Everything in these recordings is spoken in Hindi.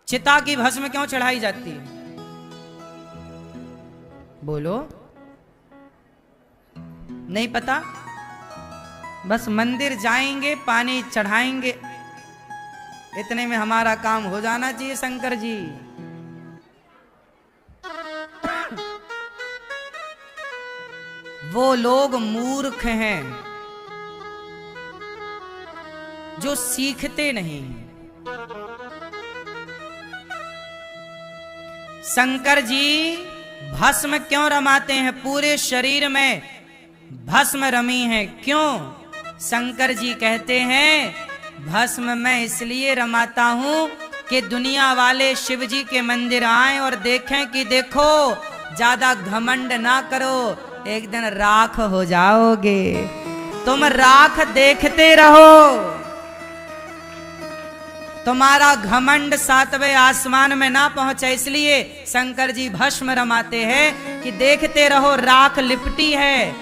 चिता की भस्म क्यों चढ़ाई जाती है? बोलो, नहीं पता? बस मंदिर जाएंगे, पानी चढ़ाएंगे, इतने में हमारा काम हो जाना चाहिए शंकर जी। वो लोग मूर्ख हैं जो सीखते नहीं। शंकर जी भस्म क्यों रमाते हैं? पूरे शरीर में भस्म रमी है, क्यों? शंकर जी कहते हैं भस्म मैं इसलिए रमाता हूं कि दुनिया वाले शिव जी के मंदिर आएं और देखें कि देखो, ज्यादा घमंड ना करो, एक दिन राख हो जाओगे। तुम राख देखते रहो, तुम्हारा घमंड सातवें आसमान में ना पहुंचे, इसलिए शंकर जी भस्म रमाते हैं कि देखते रहो, राख लिपटी है,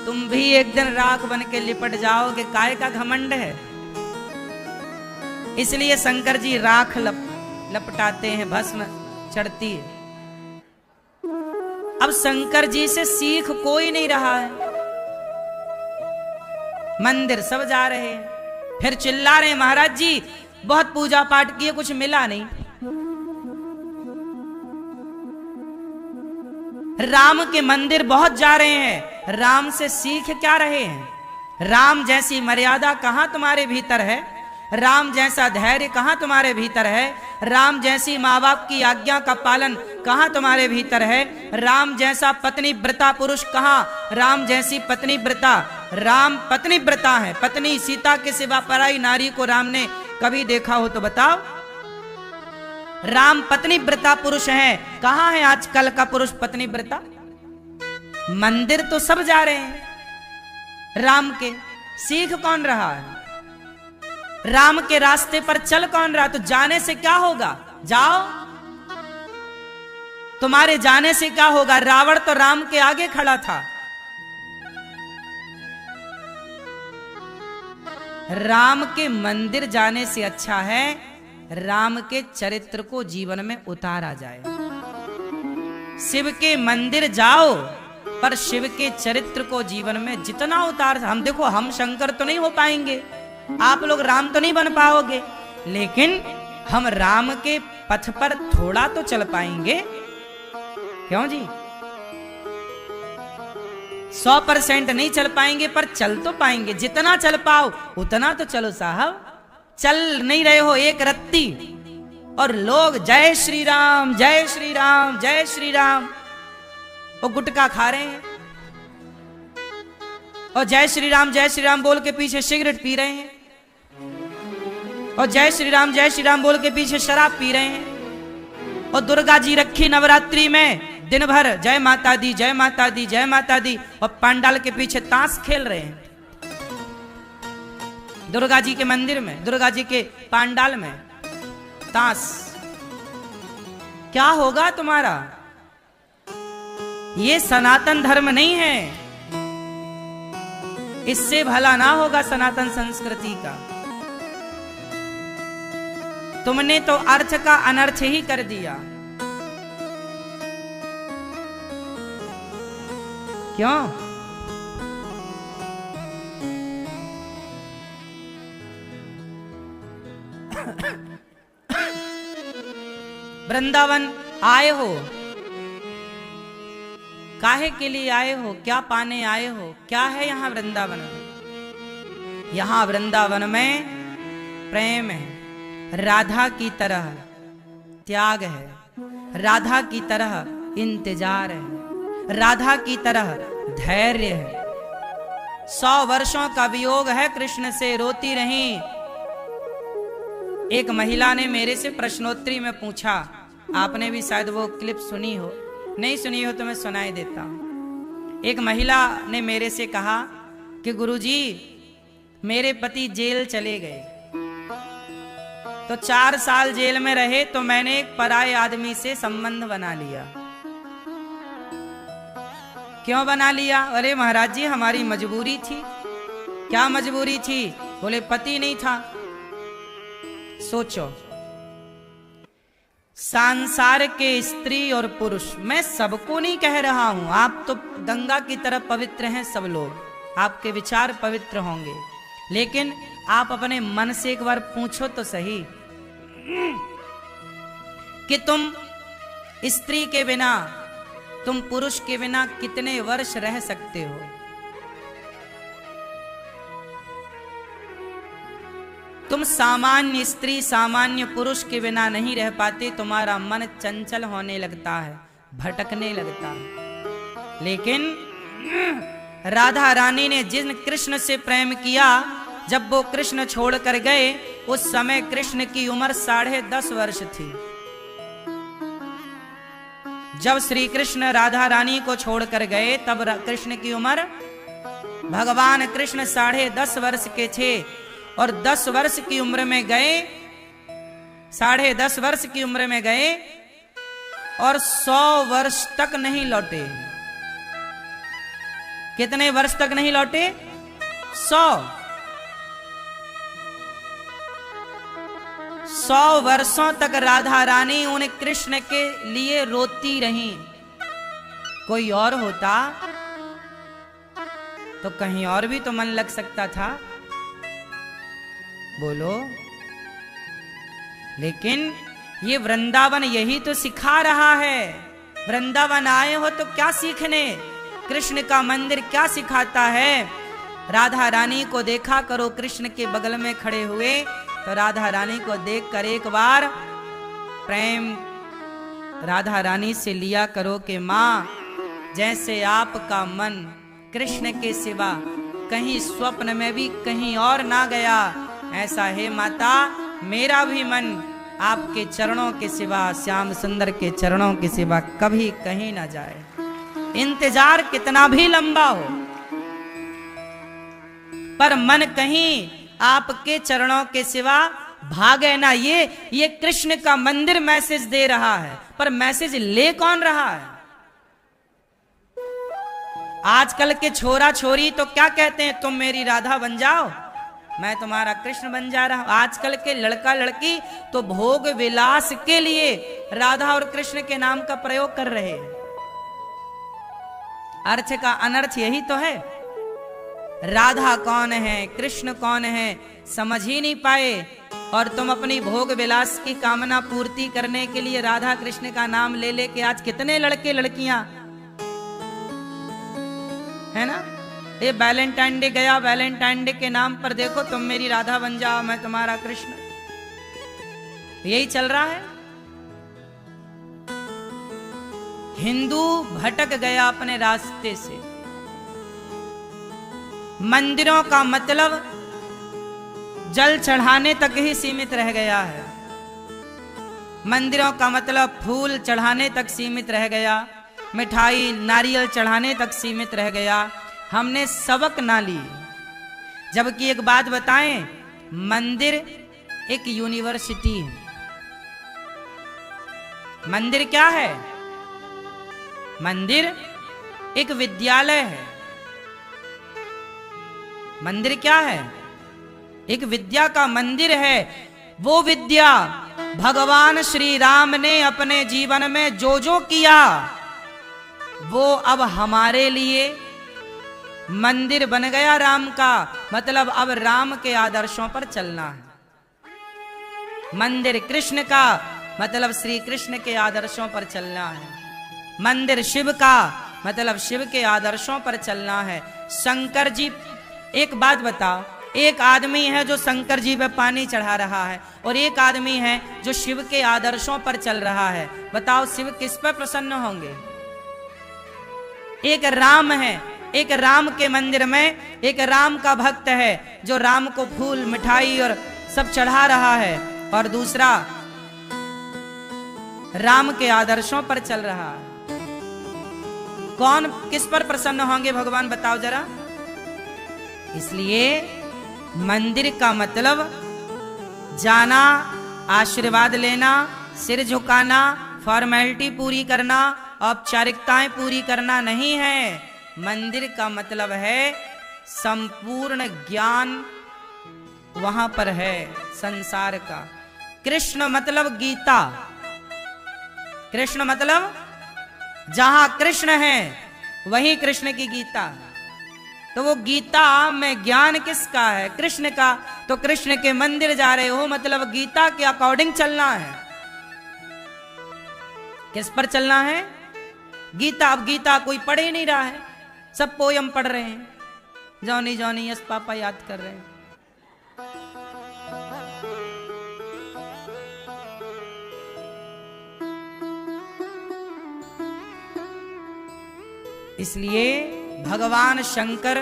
तुम भी एक दिन राख बन के लिपट जाओगे। काय का घमंड है? इसलिए शंकर जी राख लपटाते हैं, भस्म चढ़ती है। अब शंकर जी से सीख कोई नहीं रहा है। मंदिर सब जा रहे हैं, फिर चिल्ला रहे हैं महाराज जी बहुत पूजा पाठ किए, कुछ मिला नहीं। राम के मंदिर बहुत जा रहे हैं, राम से सीख क्या रहे हैं? राम जैसी मर्यादा कहां तुम्हारे भीतर है? राम जैसा धैर्य कहां तुम्हारे भीतर है? राम जैसी माँ बाप की आज्ञा का पालन कहां तुम्हारे भीतर है? राम जैसा पत्नी व्रता पुरुष कहां? राम जैसी पत्नी व्रता, राम पत्नी व्रता है, पत्नी सीता के सिवा पराई नारी को राम ने कभी देखा हो तो बताओ? राम पत्नी व्रता पुरुष है, कहां है आजकल का पुरुष पत्नी व्रता? मंदिर तो सब जा रहे हैं राम के, सीख कौन रहा है? राम के रास्ते पर चल कौन रहा? तो जाने से क्या होगा? जाओ, तुम्हारे जाने से क्या होगा? रावण तो राम के आगे खड़ा था। राम के मंदिर जाने से अच्छा है राम के चरित्र को जीवन में उतारा जाए। शिव के मंदिर जाओ, पर शिव के चरित्र को जीवन में जितना उतार, हम देखो, हम शंकर तो नहीं हो पाएंगे, आप लोग राम तो नहीं बन पाओगे, लेकिन हम राम के पथ पर थोड़ा तो चल पाएंगे। क्यों जी? 100% नहीं चल पाएंगे, पर चल तो पाएंगे। जितना चल पाओ उतना तो चलो साहब। चल नहीं रहे हो एक रत्ती, और लोग जय श्री राम जय श्री राम जय श्री राम, वो गुटखा खा रहे हैं और जय श्री राम बोल के पीछे सिगरेट पी रहे हैं, और जय श्री राम बोल के पीछे शराब पी रहे हैं। और दुर्गा जी रखी नवरात्रि में दिन भर जय माता दी जय माता दी जय माता दी, और पंडाल के पीछे ताश खेल रहे हैं। दुर्गा जी के मंदिर में, दुर्गा जी के पंडाल में ताश। क्या होगा तुम्हारा? ये सनातन धर्म नहीं है, इससे भला ना होगा सनातन संस्कृति का। तुमने तो अर्थ का अनर्थ ही कर दिया। क्यों? वृंदावन आए हो, काहे के लिए आए हो? क्या पाने आए हो? क्या है यहाँ वृंदावन में? यहाँ वृंदावन में प्रेम है, राधा की तरह त्याग है, राधा की तरह इंतजार है, राधा की तरह धैर्य है। 100 वर्षों का वियोग है कृष्ण से, रोती रही। एक महिला ने मेरे से प्रश्नोत्तरी में पूछा, आपने भी शायद वो क्लिप सुनी हो, नहीं सुनी हो तो मैं सुनाई देता हूं। एक महिला ने मेरे से कहा कि गुरुजी मेरे पति जेल चले गए, तो 4 साल जेल में रहे, तो मैंने एक पराये आदमी से संबंध बना लिया। क्यों बना लिया? अरे महाराज जी हमारी मजबूरी थी। क्या मजबूरी थी? बोले पति नहीं था। सोचो, संसार के स्त्री और पुरुष, मैं सबको नहीं कह रहा हूं। आप तो गंगा की तरह पवित्र हैं, सब लोग, आपके विचार पवित्र होंगे, लेकिन आप अपने मन से एक बार पूछो तो सही कि तुम स्त्री के बिना, तुम पुरुष के बिना कितने वर्ष रह सकते हो? तुम सामान्य स्त्री, सामान्य पुरुष के बिना नहीं रह पाते। तुम्हारा मन चंचल होने लगता है, भटकने लगता है। लेकिन राधा रानी ने जिन कृष्ण से प्रेम किया, जब वो कृष्ण छोड़कर गए, उस समय कृष्ण की उम्र 10.5 वर्ष थी। जब श्री कृष्ण राधा रानी को छोड़कर गए, तब कृष्ण की उम्र, भगवान कृष्ण 10.5 वर्ष के थे, और 10 वर्ष की उम्र में गए, 10.5 वर्ष की उम्र में गए और 100 वर्ष तक नहीं लौटे। कितने वर्ष तक नहीं लौटे? 100 वर्षों तक राधा रानी उन कृष्ण के लिए रोती रही। कोई और होता तो कहीं और भी तो मन लग सकता था, बोलो। लेकिन ये वृंदावन यही तो सिखा रहा है। वृंदावन आए हो तो क्या सीखने? कृष्ण का मंदिर क्या सिखाता है? राधा रानी को देखा करो कृष्ण के बगल में खड़े हुए, तो राधा रानी को देखकर एक बार प्रेम राधा रानी से लिया करो कि माँ, जैसे आपका मन कृष्ण के सिवा कहीं स्वप्न में भी कहीं और ना गया, ऐसा है माता, मेरा भी मन आपके चरणों के सिवा, श्याम सुंदर के चरणों के सिवा कभी कहीं ना जाए। इंतजार कितना भी लंबा हो, पर मन कहीं आपके चरणों के सिवा भागे ना। ये कृष्ण का मंदिर मैसेज दे रहा है, पर मैसेज ले कौन रहा है? आजकल के छोरा छोरी तो क्या कहते हैं, तुम मेरी राधा बन जाओ, मैं तुम्हारा कृष्ण बन जा रहा हूं। आजकल के लड़का लड़की तो भोग विलास के लिए राधा और कृष्ण के नाम का प्रयोग कर रहे हैं। अर्थ का अनर्थ यही तो है। राधा कौन है, कृष्ण कौन है, समझ ही नहीं पाए, और तुम अपनी भोग विलास की कामना पूर्ति करने के लिए राधा कृष्ण का नाम ले लेके आज कितने लड़के लड़कियां, है ना? ये वैलेंटाइन डे गया, वैलेंटाइन डे के नाम पर देखो तुम मेरी राधा बन जाओ, मैं तुम्हारा कृष्ण, यही चल रहा है। हिंदू भटक गया अपने रास्ते से। मंदिरों का मतलब जल चढ़ाने तक ही सीमित रह गया है। मंदिरों का मतलब फूल चढ़ाने तक सीमित रह गया, मिठाई नारियल चढ़ाने तक सीमित रह गया। हमने सबक ना ली। जबकि एक बात बताएं, मंदिर एक यूनिवर्सिटी है। मंदिर क्या है? मंदिर एक विद्यालय है। मंदिर क्या है? एक विद्या का मंदिर है। वो विद्या भगवान श्री राम ने अपने जीवन में जो जो किया, वो अब हमारे लिए मंदिर बन गया राम का। मतलब अब राम के आदर्शों पर चलना है। मंदिर कृष्ण का मतलब श्री कृष्ण के आदर्शों पर चलना है। मंदिर शिव का मतलब शिव के आदर्शों पर चलना है। शंकर जी, एक बात बताओ, एक आदमी है जो शंकर जी पे पानी चढ़ा रहा है, और एक आदमी है जो शिव के आदर्शों पर चल रहा है। बताओ शिव किस पर प्रसन्न होंगे? एक राम है, एक राम के मंदिर में एक राम का भक्त है जो राम को फूल मिठाई और सब चढ़ा रहा है, और दूसरा राम के आदर्शों पर चल रहा है। कौन किस पर प्रसन्न होंगे भगवान बताओ जरा। इसलिए मंदिर का मतलब जाना, आशीर्वाद लेना, सिर झुकाना, फॉर्मेलिटी पूरी करना, औपचारिकताएं पूरी करना नहीं है। मंदिर का मतलब है संपूर्ण ज्ञान वहां पर है संसार का। कृष्ण मतलब गीता, कृष्ण मतलब जहां कृष्ण है वहीं कृष्ण की गीता। तो वो गीता में ज्ञान किसका है? कृष्ण का। तो कृष्ण के मंदिर जा रहे हो मतलब गीता के अकॉर्डिंग चलना है। किस पर चलना है? गीता। अब गीता कोई पढ़ ही नहीं रहा है, सब पोयम पढ़ रहे हैं, जॉनी जॉनी यस पापा याद कर रहे हैं। इसलिए भगवान शंकर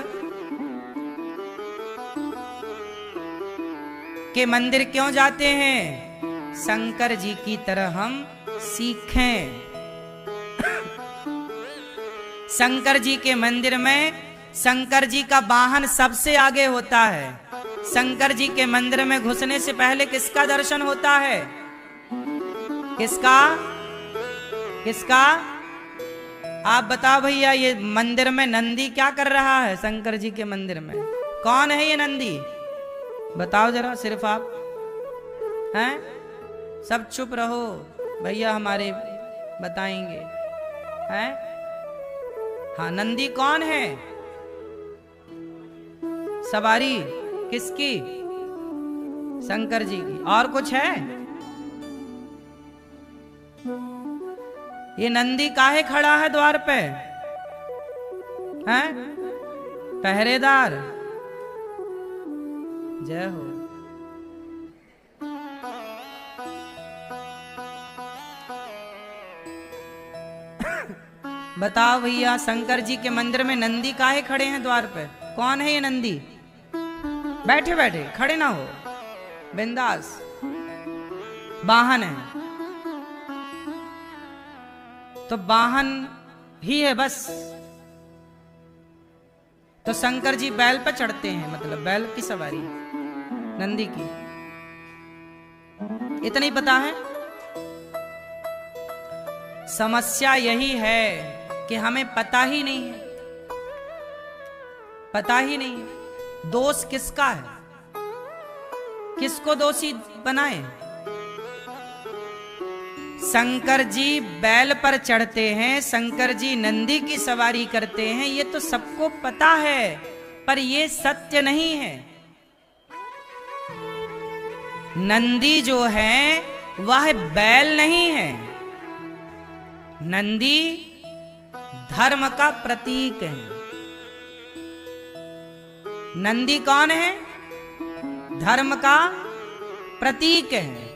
के मंदिर क्यों जाते हैं? शंकर जी की तरह हम सीखें। शंकर जी के मंदिर में शंकर जी का वाहन सबसे आगे होता है। शंकर जी के मंदिर में घुसने से पहले किसका दर्शन होता है? किसका? किसका? आप बताओ भैया। ये मंदिर में नंदी क्या कर रहा है? शंकर जी के मंदिर में कौन है ये नंदी? बताओ जरा, सिर्फ आप हैं? सब चुप रहो भैया, हमारे बताएंगे हैं। हाँ, नंदी कौन है? सवारी किसकी? शंकर जी की। और कुछ है? ये नंदी काहे खड़ा है द्वार पे? हैं? पहरेदार। जय हो। बताओ भैया, शंकर जी के मंदिर में नंदी काहे खड़े हैं द्वार पे? कौन है ये नंदी? बैठे बैठे, खड़े ना हो, बिंदास। वाहन है तो वाहन ही है बस। तो शंकर जी बैल पर चढ़ते हैं, मतलब बैल की सवारी नंदी की। इतना ही पता है। समस्या यही है कि हमें पता ही नहीं है, पता ही नहीं है। दोष किसका है? किसको दोषी बनाए? शंकर जी बैल पर चढ़ते हैं, शंकर जी नंदी की सवारी करते हैं, ये तो सबको पता है, पर ये सत्य नहीं है। नंदी जो है वह बैल नहीं है। नंदी धर्म का प्रतीक है। नंदी कौन है? धर्म का प्रतीक है।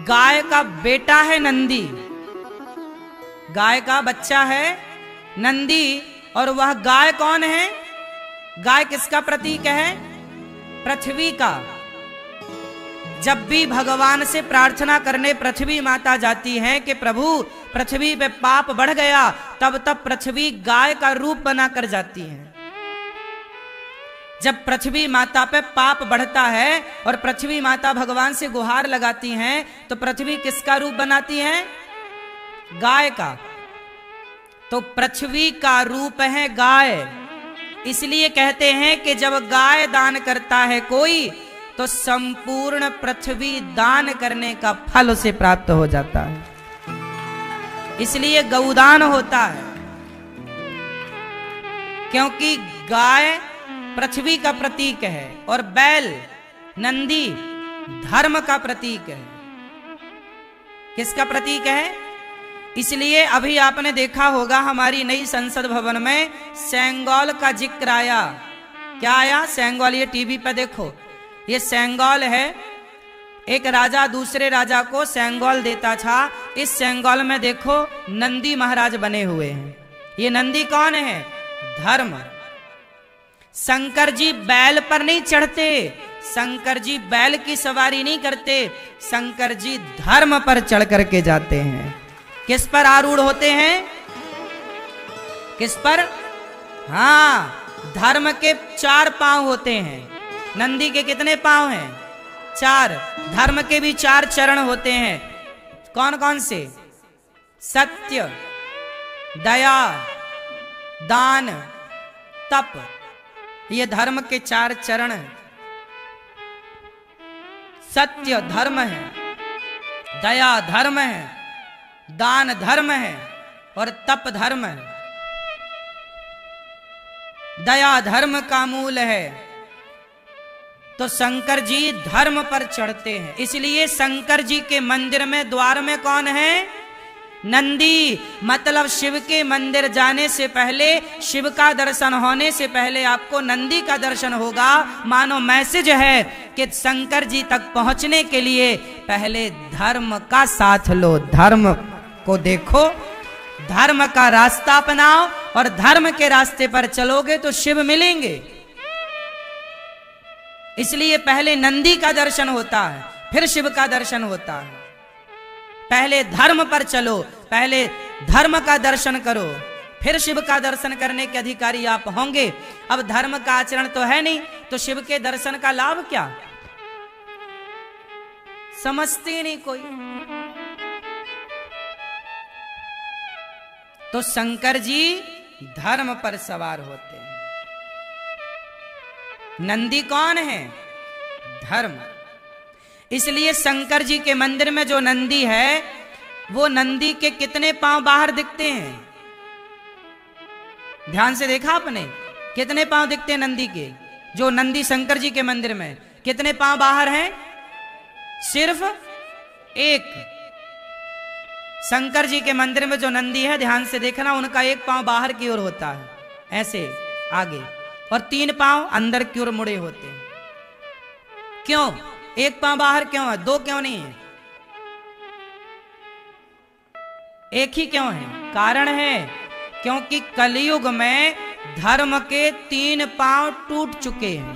गाय का बेटा है नंदी, गाय का बच्चा है नंदी। और वह गाय कौन है? गाय किसका प्रतीक है? पृथ्वी का। जब भी भगवान से प्रार्थना करने पृथ्वी माता जाती है कि प्रभु पृथ्वी पे पाप बढ़ गया, तब तब पृथ्वी गाय का रूप बनाकर जाती है। जब पृथ्वी माता पे पाप बढ़ता है और पृथ्वी माता भगवान से गुहार लगाती हैं, तो पृथ्वी किसका रूप बनाती है? गाय का। तो पृथ्वी का रूप है गाय। इसलिए कहते हैं कि जब गाय दान करता है कोई, तो संपूर्ण पृथ्वी दान करने का फल उसे प्राप्त हो जाता है। इसलिए गौदान होता है, क्योंकि गाय पृथ्वी का प्रतीक है और बैल नंदी धर्म का प्रतीक है। किसका प्रतीक है? इसलिए अभी आपने देखा होगा हमारी नई संसद भवन में सेंगोल का जिक्र आया। क्या आया? सेंगोल। ये टीवी पे देखो, ये सेंगोल है। एक राजा दूसरे राजा को सेंगोल देता था। इस सेंगोल में देखो नंदी महाराज बने हुए हैं। ये नंदी कौन है? धर्म। शंकर जी बैल पर नहीं चढ़ते, शंकर जी बैल की सवारी नहीं करते, शंकर जी धर्म पर चढ़ करके जाते हैं। किस पर आरूढ़ होते हैं? किस पर? हाँ, धर्म के 4 पांव होते हैं। नंदी के कितने पांव हैं? 4। धर्म के भी 4 चरण होते हैं। कौन कौन से? सत्य, दया, दान, तप। ये धर्म के 4 चरण हैं। सत्य धर्म है, दया धर्म है, दान धर्म है और तप धर्म है। दया धर्म का मूल है। तो शंकर जी धर्म पर चढ़ते हैं, इसलिए शंकर जी के मंदिर में द्वार में कौन है? नंदी। मतलब शिव के मंदिर जाने से पहले, शिव का दर्शन होने से पहले आपको नंदी का दर्शन होगा। मानो मैसेज है कि शंकर जी तक पहुंचने के लिए पहले धर्म का साथ लो, धर्म को देखो, धर्म का रास्ता अपनाओ और धर्म के रास्ते पर चलोगे तो शिव मिलेंगे। इसलिए पहले नंदी का दर्शन होता है, फिर शिव का दर्शन होता है। पहले धर्म पर चलो, पहले धर्म का दर्शन करो, फिर शिव का दर्शन करने के अधिकारी आप होंगे। अब धर्म का आचरण तो है नहीं, तो शिव के दर्शन का लाभ क्या? समझते नहीं कोई। तो शंकर जी धर्म पर सवार होते हैं। नंदी कौन है? धर्म। इसलिए शंकर जी के मंदिर में जो नंदी है, वो नंदी के कितने पांव बाहर दिखते हैं? ध्यान से देखा आपने? कितने पांव दिखते हैं नंदी के? जो नंदी शंकर जी के मंदिर में, कितने पांव बाहर हैं? सिर्फ एक। शंकर जी के मंदिर में जो नंदी है, ध्यान से देखना, उनका एक पांव बाहर की ओर होता है, ऐसे आगे, और 3 पांव अंदर की ओर मुड़े होते हैं। क्यों? एक पांव बाहर क्यों है? 2 क्यों नहीं है? एक ही क्यों है? कारण है क्योंकि कलयुग में धर्म के 3 पांव टूट चुके हैं।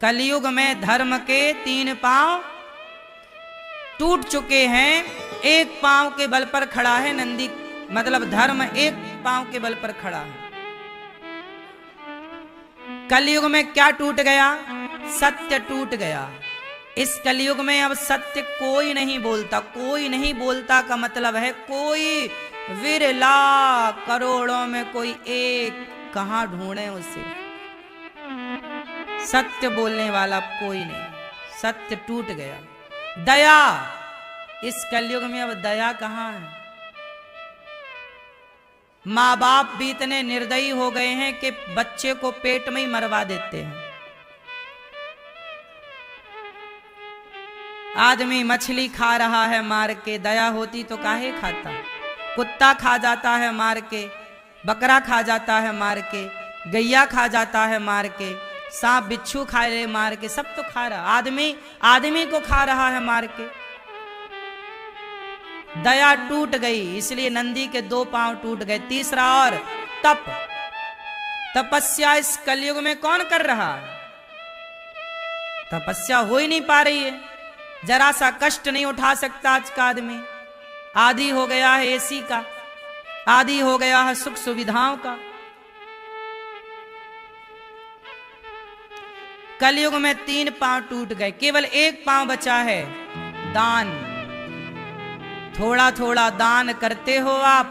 कलयुग में धर्म के 3 पांव टूट चुके हैं। एक पांव के बल पर खड़ा है नंदी, मतलब धर्म एक पांव के बल पर खड़ा है। कलयुग में क्या टूट गया? सत्य टूट गया। इस कलयुग में अब सत्य कोई नहीं बोलता। कोई नहीं बोलता का मतलब है कोई विरला, करोड़ों में कोई एक, कहां ढूंढे उसे? सत्य बोलने वाला कोई नहीं। सत्य टूट गया। दया, इस कलयुग में अब दया कहां है? माँ बाप भी इतने निर्दयी हो गए हैं कि बच्चे को पेट में ही मरवा देते हैं। आदमी मछली खा रहा है मार के, दया होती तो काहे खाता? कुत्ता खा जाता है मार के, बकरा खा जाता है मार के, गैया खा जाता है मार के, सांप बिच्छू खा रहे मार के, सब तो खा रहा। आदमी को खा रहा है मार के। दया टूट गई, इसलिए नंदी के 2 पांव टूट गए। तीसरा और तप, तपस्या इस कलयुग में कौन कर रहा है? तपस्या हो ही नहीं पा रही है। जरा सा कष्ट नहीं उठा सकता आज का आदमी। आदी हो गया है एसी का, आदी हो गया है सुख सुविधाओं का। कलयुग में 3 पांव टूट गए, केवल एक पांव बचा है, दान। थोड़ा थोड़ा दान करते हो आप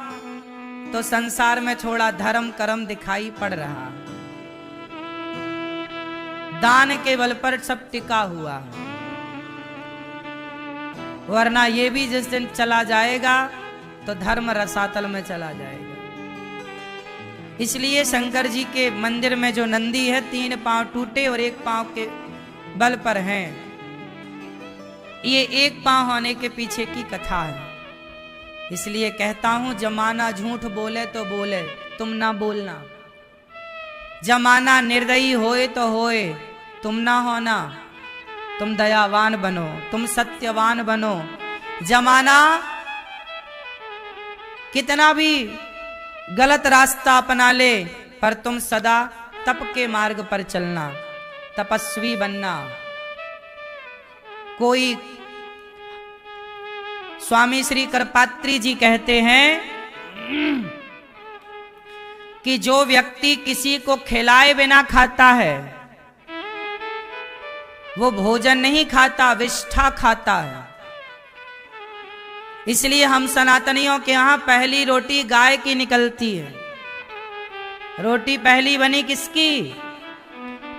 तो संसार में थोड़ा धर्म कर्म दिखाई पड़ रहा है। दान के बल पर सब टिका हुआ है, वरना ये भी जिस दिन चला जाएगा तो धर्म रसातल में चला जाएगा। इसलिए शंकर जी के मंदिर में जो नंदी है, 3 पांव टूटे और एक पांव के बल पर हैं। ये एक पांव होने के पीछे की कथा है। इसलिए कहता हूं, जमाना झूठ बोले तो बोले, तुम ना बोलना। जमाना निर्दयी होए तो होए, तुम ना होना। तुम दयावान बनो, तुम सत्यवान बनो। जमाना कितना भी गलत रास्ता अपना ले, पर तुम सदा तप के मार्ग पर चलना, तपस्वी बनना। कोई स्वामी श्री करपात्री जी कहते हैं कि जो व्यक्ति किसी को खिलाए बिना खाता है, वो भोजन नहीं खाता, विष्ठा खाता है। इसलिए हम सनातनियों के यहां पहली रोटी गाय की निकलती है। रोटी पहली बनी किसकी?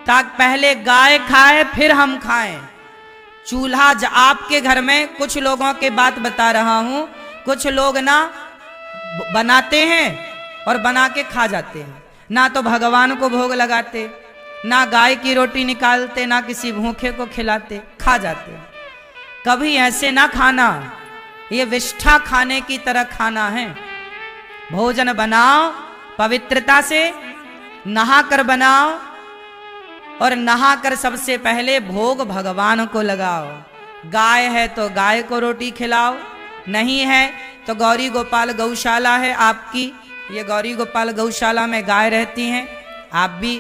ताकि पहले गाय खाए फिर हम खाएं। चूल्हा आपके घर में कुछ लोगों के बात बता रहा हूं, कुछ लोग ना बनाते हैं और बना के खा जाते हैं, ना तो भगवान को भोग लगाते, ना गाय की रोटी निकालते, ना किसी भूखे को खिलाते, खा जाते। कभी ऐसे ना खाना, ये विष्ठा खाने की तरह खाना है। भोजन बनाओ पवित्रता से, नहा कर बनाओ, और नहा कर सबसे पहले भोग भगवान को लगाओ। गाय है तो गाय को रोटी खिलाओ, नहीं है तो गौरी गोपाल गौशाला है आपकी, ये गौरी गोपाल गौशाला में गाय रहती हैं, आप भी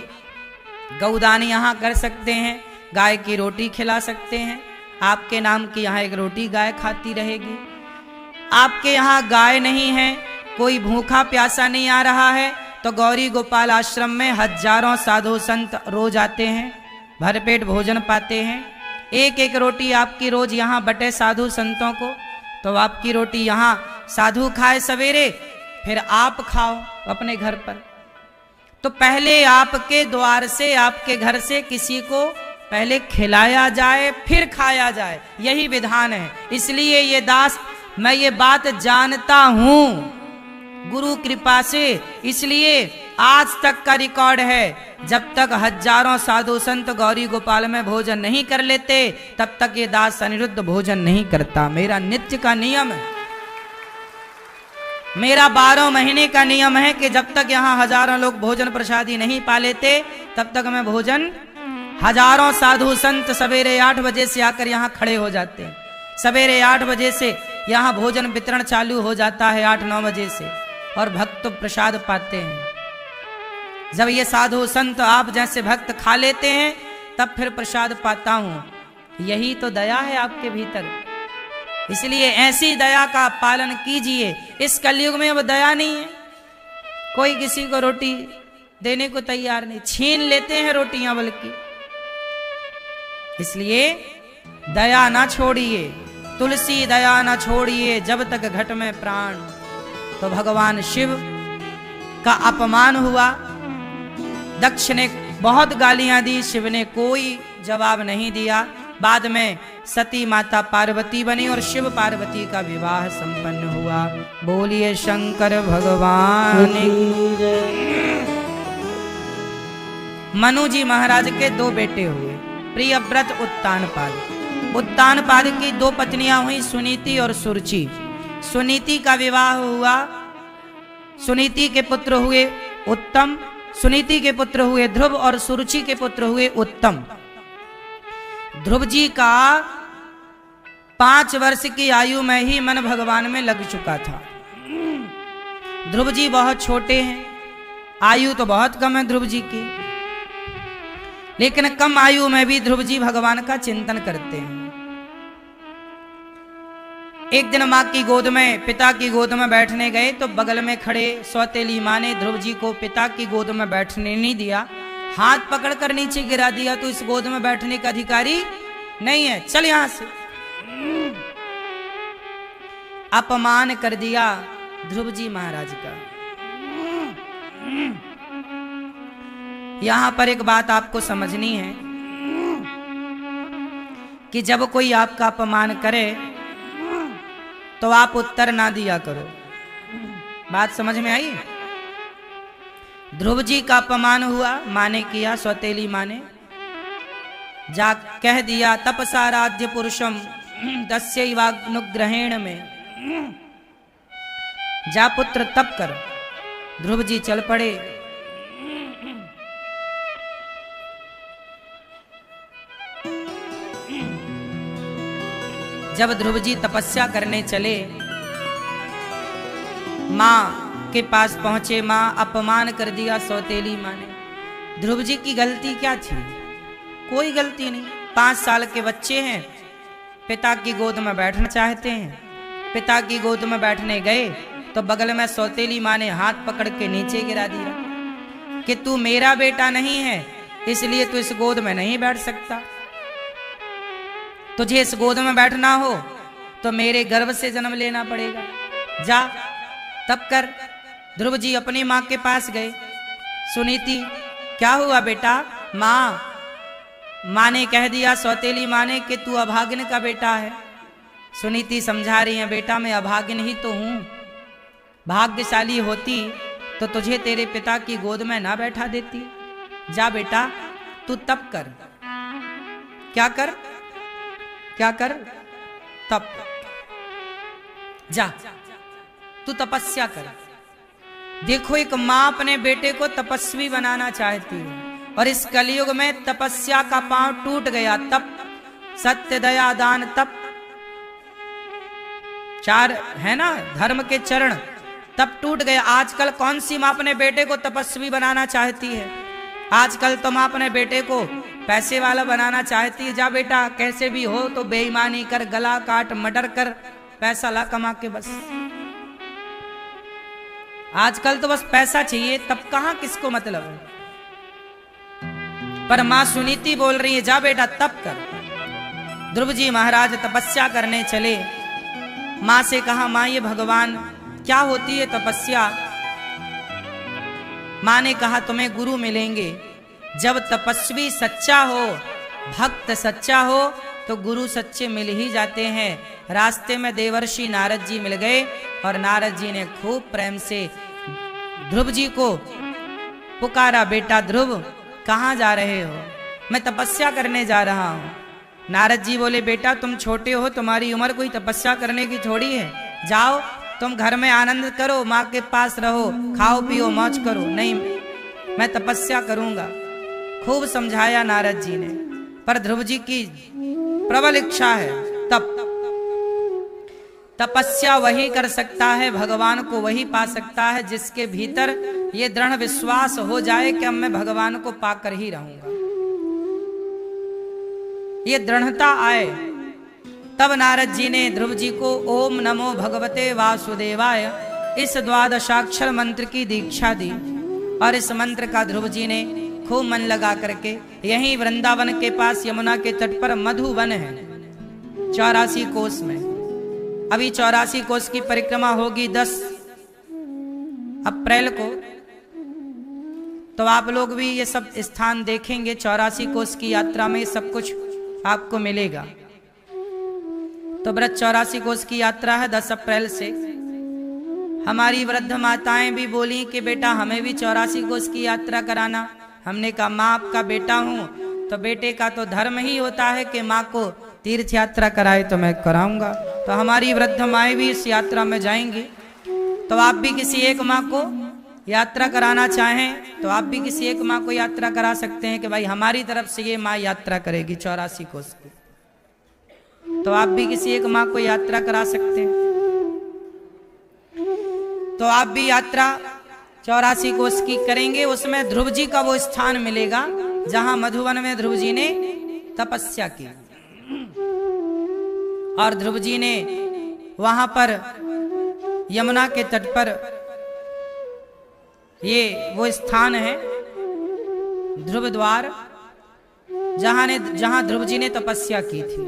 गौदान यहाँ कर सकते हैं, गाय की रोटी खिला सकते हैं। आपके नाम की यहाँ एक रोटी गाय खाती रहेगी। आपके यहाँ गाय नहीं है, कोई भूखा प्यासा नहीं आ रहा है, तो गौरी गोपाल आश्रम में हजारों साधु संत रोज आते हैं, भरपेट भोजन पाते हैं। एक एक रोटी आपकी रोज यहाँ बटे साधु संतों को, तो आपकी रोटी यहाँ साधु खाए सवेरे, फिर आप खाओ अपने घर पर। तो पहले आपके द्वार से, आपके घर से किसी को पहले खिलाया जाए, फिर खाया जाए, यही विधान है। इसलिए ये दास, मैं ये बात जानता हूं गुरु कृपा से, इसलिए आज तक का रिकॉर्ड है, जब तक हजारों साधु संत गौरी गोपाल में भोजन नहीं कर लेते, तब तक ये दास अनिरुद्ध भोजन नहीं करता। मेरा नित्य का नियम है, मेरा 12 महीने का नियम है कि जब तक यहाँ हजारों लोग भोजन प्रसादी नहीं पा लेते, तब तक मैं भोजन, हजारों साधु संत सवेरे 8 बजे से आकर यहाँ खड़े हो जाते हैं। सवेरे 8 बजे से यहाँ भोजन वितरण चालू हो जाता है, 8-9 बजे से, और भक्त तो प्रसाद पाते हैं। जब ये साधु संत आप जैसे भक्त खा लेते हैं, तब फिर प्रसाद पाता हूं। यही तो दया है आपके भीतर, इसलिए ऐसी दया का पालन कीजिए। इस कलयुग में अब दया नहीं है, कोई किसी को रोटी देने को तैयार नहीं, छीन लेते हैं रोटियां बल्कि। इसलिए दया ना छोड़िए, तुलसी दया ना छोड़िए, जब तक घट में प्राण। तो भगवान शिव का अपमान हुआ, दक्ष ने बहुत गालियां दी, शिव ने कोई जवाब नहीं दिया। बाद में सती माता पार्वती बनी और शिव पार्वती का विवाह संपन्न हुआ। बोलिए शंकर भगवान। मनु जी महाराज के 2 बेटे हुए, प्रियव्रत, उत्तानपाद। उत्तानपाद की 2 पत्नियां हुई, सुनीति और सुरुचि। सुनीति का विवाह हुआ, सुनीति के पुत्र हुए उत्तम, सुनीति के पुत्र हुए ध्रुव, और सुरुचि के पुत्र हुए उत्तम। ध्रुव जी का 5 वर्ष की आयु में ही मन भगवान में लग चुका था। ध्रुव जी बहुत छोटे हैं, आयु तो बहुत कम है ध्रुव जी की, लेकिन कम आयु में भी ध्रुव जी भगवान का चिंतन करते हैं। एक दिन माँ की गोद में, पिता की गोद में बैठने गए, तो बगल में खड़े सौतेली माँ ने ध्रुव जी को पिता की गोद में बैठने नहीं दिया, हाथ पकड़कर नीचे गिरा दिया। तो इस गोद में बैठने का अधिकारी नहीं है, चल यहां से। अपमान कर दिया ध्रुव जी महाराज का। यहां पर एक बात आपको समझनी है कि जब कोई आपका अपमान करे तो आप उत्तर ना दिया करो। बात समझ में आई? ध्रुव जी का अपमान हुआ, माँ ने किया, सौतेली माँ ने जा कह दिया, तपसाराध्य पुरुषम दस्यैवानुग्रहेण में, जा पुत्र तप कर। ध्रुव जी चल पड़े। जब ध्रुव जी तपस्या करने चले, माँ के पास पहुंचे, माँ अपमान कर दिया सौतेली माँ ने। ध्रुव जी की गलती क्या थी? कोई गलती नहीं। 5 साल के बच्चे हैं, पिता की गोद में बैठना चाहते हैं। पिता की गोद में बैठने गए तो बगल में सौतेली माँ ने हाथ पकड़ के नीचे गिरा दिया कि तू मेरा बेटा नहीं है, इसलिए तू इस गोद में नहीं बैठ सकता। तुझे इस गोद में बैठना हो तो मेरे गर्भ से जन्म लेना पड़ेगा, जा तब कर। ध्रुव जी अपनी माँ के पास गए। सुनीति, क्या हुआ बेटा? माँ, माँ ने कह दिया, सौतेली माँ ने, कि तू अभागिन का बेटा है। सुनीति समझा रही है, बेटा मैं अभागिन ही तो हूं, भाग्यशाली होती तो तुझे तेरे पिता की गोद में ना बैठा देती। जा बेटा तू तप कर। क्या कर? क्या कर? तप। जा तू तपस्या कर। देखो, एक माँ अपने बेटे को तपस्वी बनाना चाहती है, और इस कलयुग में तपस्या का पांव टूट गया। तप, सत्य, दया, दान, तप, चार है ना धर्म के चरण, तप टूट गया। आजकल कौन सी माँ अपने बेटे को तपस्वी बनाना चाहती है? आजकल तो माँ अपने बेटे को पैसे वाला बनाना चाहती है। जा बेटा कैसे भी हो तो बेईमानी कर, गला काट, मर्डर कर, पैसा ला कमा के बस। आजकल तो बस पैसा चाहिए, तब कहां किसको मतलब है। पर मां सुनीति बोल रही है, जा बेटा तप कर। ध्रुव जी महाराज तपस्या करने चले। मां से कहा, मां ये भगवान क्या होती है तपस्या? मां ने कहा, तुम्हें गुरु मिलेंगे। जब तपस्वी सच्चा हो, भक्त सच्चा हो, तो गुरु सच्चे मिल ही जाते हैं। रास्ते में देवर्षि नारद जी मिल गए, और नारद जी ने खूब प्रेम से ध्रुव जी को पुकारा, बेटा ध्रुव कहाँ जा रहे हो? मैं तपस्या करने जा रहा हूँ। नारद जी बोले, बेटा तुम छोटे हो, तुम्हारी उम्र कोई तपस्या करने की थोड़ी है। जाओ तुम घर में आनंद करो, माँ के पास रहो, खाओ पियो मौज करो। नहीं, मैं तपस्या करूंगा। खूब समझाया नारद जी ने, पर ध्रुव जी की प्रबल इच्छा है। तपस्या वही कर सकता है, भगवान को वही पा सकता है, जिसके भीतर ये दृढ़ विश्वास हो जाए कि अब मैं भगवान को पाकर ही रहूंगा। ये दृढ़ता आए, तब नारद जी ने ध्रुव जी को ओम नमो भगवते वासुदेवाय इस द्वादशाक्षर मंत्र की दीक्षा दी। और इस मंत्र का ध्रुव जी ने खूब मन लगा करके, यहीं वृंदावन के पास यमुना के तट पर मधुवन है 84 कोस में। अभी 84 कोस की परिक्रमा होगी 10 अप्रैल को, तो आप लोग भी ये सब स्थान देखेंगे। 84 कोस की यात्रा में सब कुछ आपको मिलेगा। तो व्रत 84 कोस की यात्रा है 10 अप्रैल से। हमारी वृद्ध माताएं भी बोली कि बेटा हमें भी 84 कोस की यात्रा कराना। हमने कहा, माँ आपका बेटा हूं तो बेटे का तो धर्म ही होता है कि माँ को तीर्थ यात्रा कराए, तो मैं कराऊंगा। तो हमारी वृद्ध माएं भी इस यात्रा में जाएंगी। तो आप भी किसी एक माँ को यात्रा कराना चाहें तो आप भी किसी एक माँ को यात्रा करा सकते हैं कि भाई हमारी तरफ से ये माँ यात्रा करेगी 84 कोस की। तो आप भी किसी एक माँ को यात्रा करा सकते हैं। तो आप भी यात्रा 84 कोस की करेंगे। उसमें ध्रुव जी का वो स्थान मिलेगा जहां मधुवन में ध्रुव जी ने तपस्या की। और ध्रुव जी ने वहां पर यमुना के तट पर, ये वो स्थान है ध्रुव द्वार, जहां ध्रुव जी ने तपस्या की थी।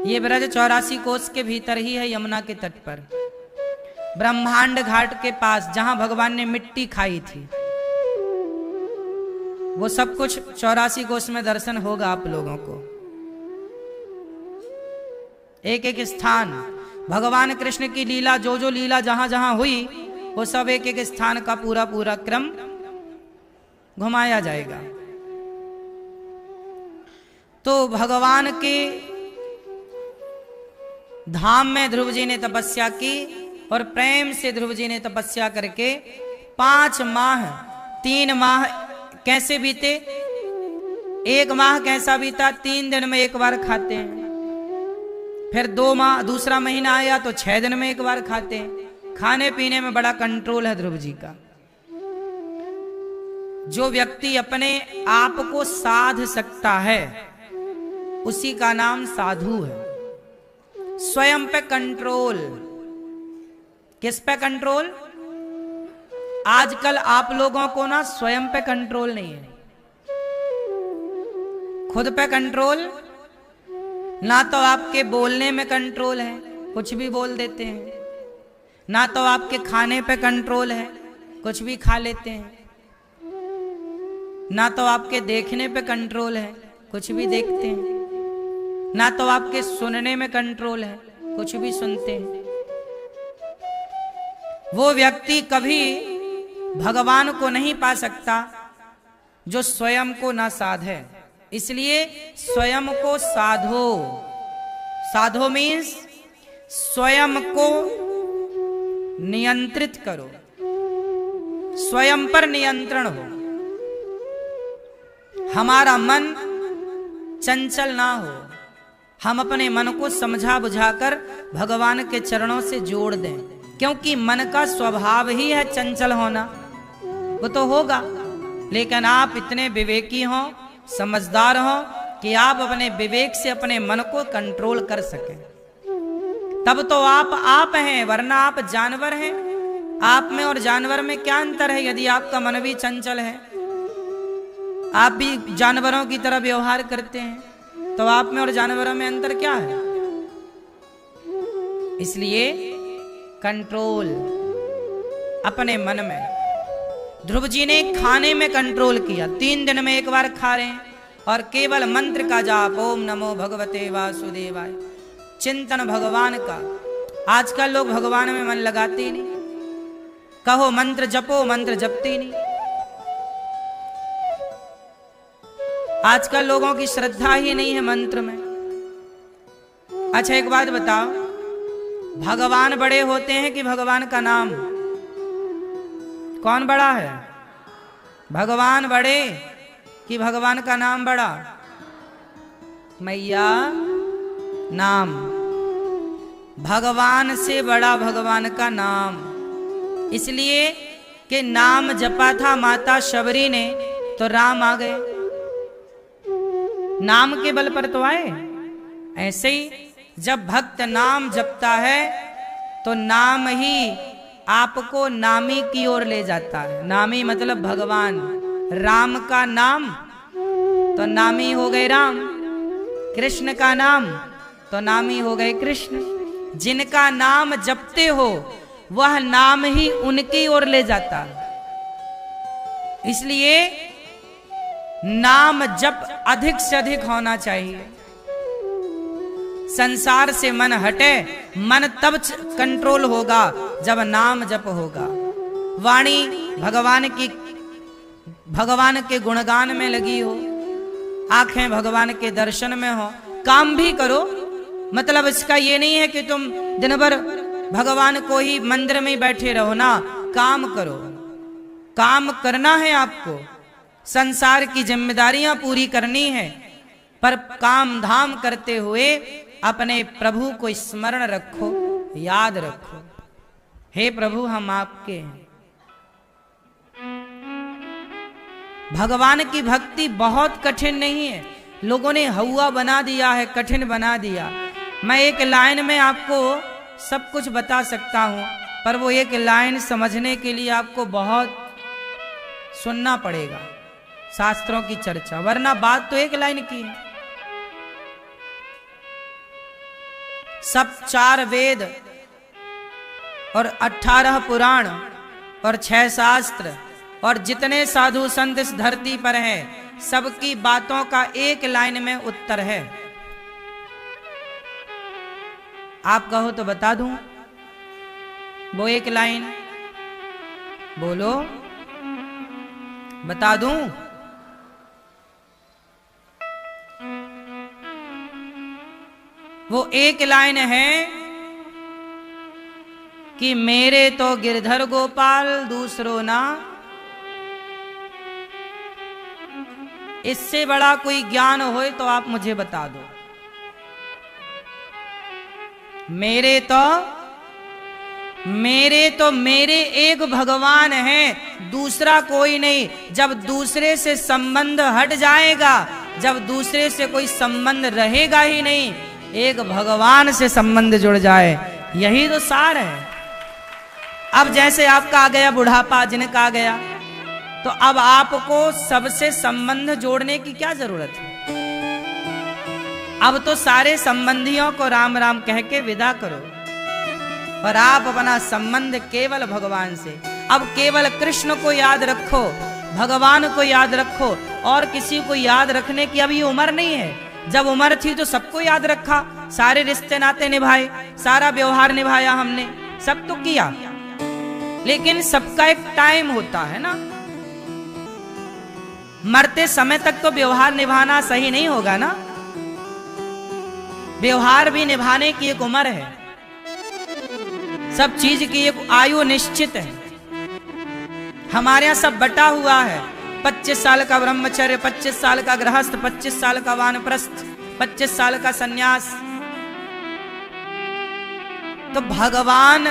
ये ब्रज 84 कोस के भीतर ही है, यमुना के तट पर, ब्रह्मांड घाट के पास, जहां भगवान ने मिट्टी खाई थी। वो सब कुछ 84 कोस में दर्शन होगा आप लोगों को। एक एक स्थान, भगवान कृष्ण की लीला, जो जो लीला जहां जहां हुई, वो सब एक एक स्थान का पूरा पूरा क्रम घुमाया जाएगा। तो भगवान के धाम में ध्रुव जी ने तपस्या की, और प्रेम से ध्रुव जी ने तपस्या करके 5 माह, 3 माह कैसे बीते? 1 माह कैसा बीता? 3 दिन में 1 बार खाते हैं। फिर 2 माह, दूसरा महीना आया तो 6 दिन में 1 बार खाते हैं। खाने पीने में बड़ा कंट्रोल है ध्रुव जी का। जो व्यक्ति अपने आप को साध सकता है उसी का नाम साधु है। स्वयं पे कंट्रोल। किस पे कंट्रोल? आजकल आप लोगों को ना स्वयं पे कंट्रोल नहीं है। खुद पे कंट्रोल ना तो आपके बोलने में कंट्रोल है, कुछ भी बोल देते हैं, ना तो आपके खाने पे कंट्रोल है, कुछ भी खा लेते हैं। ना तो आपके देखने पे कंट्रोल है, कुछ भी देखते हैं, ना तो आपके सुनने में कंट्रोल है, कुछ भी सुनते हैं। वो व्यक्ति कभी भगवान को नहीं पा सकता जो स्वयं को ना साधे। इसलिए स्वयं को साधो। साधो मीन्स स्वयं को नियंत्रित करो, स्वयं पर नियंत्रण हो। हमारा मन चंचल ना हो, हम अपने मन को समझा बुझाकर भगवान के चरणों से जोड़ दें, क्योंकि मन का स्वभाव ही है चंचल होना। वो तो होगा, लेकिन आप इतने विवेकी हो, समझदार हो कि आप अपने विवेक से अपने मन को कंट्रोल कर सकें। तब तो आप हैं, वरना आप जानवर हैं। आप में और जानवर में क्या अंतर है? यदि आपका मन भी चंचल है, आप भी जानवरों की तरह व्यवहार करते हैं, तो आप में और जानवरों में अंतर क्या है? इसलिए कंट्रोल अपने मन में। ध्रुव जी ने खाने में कंट्रोल किया, 3 दिन में एक बार खा रहे हैं और केवल मंत्र का जाप, ओम नमो भगवते वासुदेवाय, चिंतन भगवान का। आजकल लोग भगवान में मन लगाते ही नहीं। कहो मंत्र जपो, मंत्र जपते नहीं। आजकल लोगों की श्रद्धा ही नहीं है मंत्र में। अच्छा एक बात बताओ, भगवान बड़े होते हैं कि भगवान का नाम? कौन बड़ा है? भगवान बड़े कि भगवान का नाम बड़ा? मैया नाम। भगवान से बड़ा भगवान का नाम। इसलिए कि नाम जपा था माता शबरी ने तो राम आ गए। नाम के बल पर तो आए। ऐसे ही जब भक्त नाम जपता है तो नाम ही आपको नामी की ओर ले जाता है। नामी मतलब भगवान। राम का नाम तो नामी हो गए राम, कृष्ण का नाम तो नामी हो गए कृष्ण। जिनका नाम जपते हो वह नाम ही उनकी ओर ले जाता है। इसलिए नाम जप अधिक से अधिक होना चाहिए। संसार से मन हटे, मन तब कंट्रोल होगा जब नाम जप होगा। वाणी भगवान के गुणगान में लगी हो, आंखें भगवान के दर्शन में हो। काम भी करो, मतलब इसका ये नहीं है कि तुम दिन भर भगवान को ही मंदिर में बैठे रहो ना। काम करो, काम करना है आपको, संसार की जिम्मेदारियां पूरी करनी है, पर काम धाम करते हुए अपने प्रभु को स्मरण रखो, याद रखो। हे प्रभु हम आपके हैं। भगवान की भक्ति बहुत कठिन नहीं है। लोगों ने हवा बना दिया है, कठिन बना दिया। मैं एक लाइन में आपको सब कुछ बता सकता हूं, पर वो एक लाइन समझने के लिए आपको बहुत सुनना पड़ेगा शास्त्रों की चर्चा, वरना बात तो एक लाइन की है। सब 4 वेद और 18 पुराण और 6 शास्त्र और जितने साधु संत इस धरती पर हैं, सबकी बातों का एक लाइन में उत्तर है। आप कहो तो बता दूं वो एक लाइन? बोलो, बता दूं? वो एक लाइन है कि मेरे तो गिरधर गोपाल दूसरो ना। इससे बड़ा कोई ज्ञान होए तो आप मुझे बता दो। मेरे तो मेरे एक भगवान है, दूसरा कोई नहीं। जब दूसरे से संबंध हट जाएगा, जब दूसरे से कोई संबंध रहेगा ही नहीं, एक भगवान से संबंध जुड़ जाए, यही तो सार है। अब जैसे आपका आ गया बुढ़ापा, जिनका आ गया, तो अब आपको सबसे संबंध जोड़ने की क्या जरूरत है? अब तो सारे संबंधियों को राम राम कह के विदा करो और आप अपना संबंध केवल भगवान से। अब केवल कृष्ण को याद रखो। भगवान को याद रखो। और किसी को याद रखने की अभी उम्र नहीं है। जब उम्र थी तो सबको याद रखा, सारे रिश्ते नाते निभाए, सारा व्यवहार निभाया हमने, सब तो किया। लेकिन सबका एक टाइम होता है ना। मरते समय तक तो व्यवहार निभाना सही नहीं होगा ना। व्यवहार भी निभाने की एक उम्र है, सब चीज की एक आयु निश्चित है। हमारे यहां सब बटा हुआ है। 25 साल का ब्रह्मचर्य, 25 साल का गृहस्थ, 25 साल का वानप्रस्थ, 25 साल का सन्यास। तो भगवान,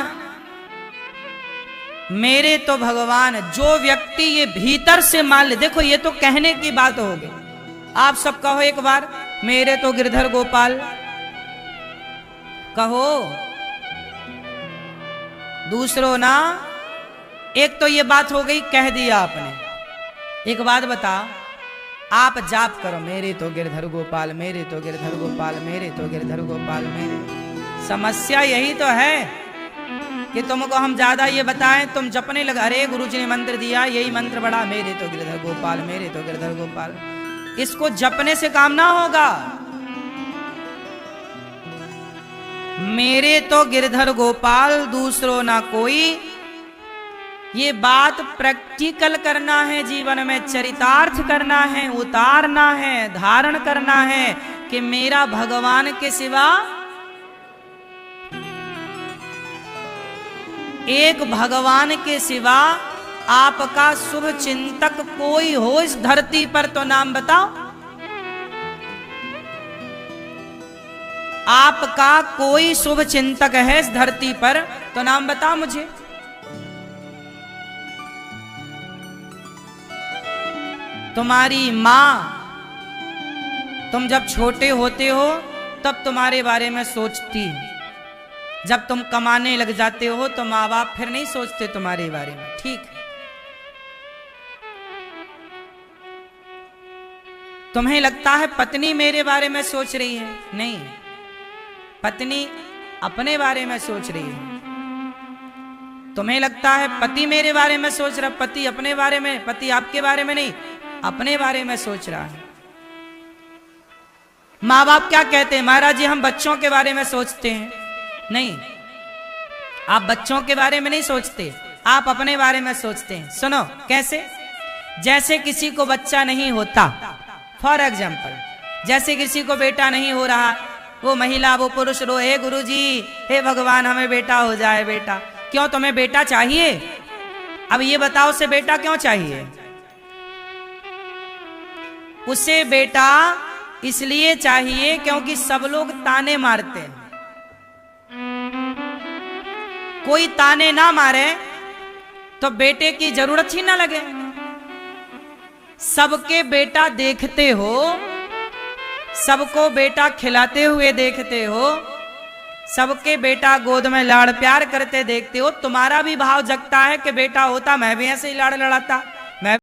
मेरे तो भगवान, जो व्यक्ति ये भीतर से मान ले, देखो ये तो कहने की बात होगी। आप सब कहो एक बार, मेरे तो गिरधर गोपाल कहो, दूसरों ना। एक तो ये बात हो गई, कह दिया आपने। एक बात बता, आप जाप करो, मेरे तो गिरधर गोपाल, मेरे तो गिरधर गोपाल, मेरे तो गिरधर गोपाल, मेरे। समस्या यही तो है कि तुमको हम ज्यादा ये बताएं, तुम जपने लगा, अरे गुरुजी ने मंत्र दिया, यही मंत्र बड़ा, मेरे तो गिरधर गोपाल, मेरे तो गिरधर गोपाल। इसको जपने से काम ना होगा। मेरे तो गिरधर गोपाल, दूसरों ना कोई। ये बात प्रैक्टिकल करना है, जीवन में चरितार्थ करना है, उतारना है, धारण करना है कि मेरा भगवान के सिवा एक भगवान के सिवा आपका शुभ चिंतक कोई हो इस धरती पर तो नाम बताओ। आपका कोई शुभ चिंतक है इस धरती पर तो नाम बताओ मुझे। तुम्हारी मां, तुम जब छोटे होते हो तब तुम्हारे बारे में सोचती, जब तुम कमाने लग जाते हो तो माँ बाप फिर नहीं सोचते तुम्हारे बारे में, ठीक है। तुम्हें लगता है पत्नी मेरे बारे में सोच रही है, नहीं, पत्नी अपने बारे में सोच रही है। तुम्हें लगता है पति मेरे बारे में सोच रहा, पति अपने बारे में, पति आपके बारे में नहीं, अपने बारे में सोच रहा है। माँ बाप क्या कहते हैं, महाराज जी हम बच्चों के बारे में सोचते हैं, नहीं, आप बच्चों के बारे में नहीं सोचते, आप अपने बारे में सोचते हैं। सुनो कैसे, जैसे किसी को बच्चा नहीं होता, फॉर एग्जाम्पल, जैसे किसी को बेटा नहीं हो रहा, वो महिला वो पुरुष रो, हे गुरुजी, हे भगवान हमें बेटा हो जाए, बेटा। क्यों तुम्हें बेटा चाहिए? अब ये बताओ उसे बेटा क्यों चाहिए? उसे बेटा इसलिए चाहिए क्योंकि सब लोग ताने मारते हैं। कोई ताने ना मारे तो बेटे की जरूरत ही ना लगे। सबके बेटा देखते हो, सबको बेटा खिलाते हुए देखते हो, सबके बेटा गोद में लाड़ प्यार करते देखते हो, तुम्हारा भी भाव जगता है कि बेटा होता मैं भी ऐसे ही लाड़ लड़ाता।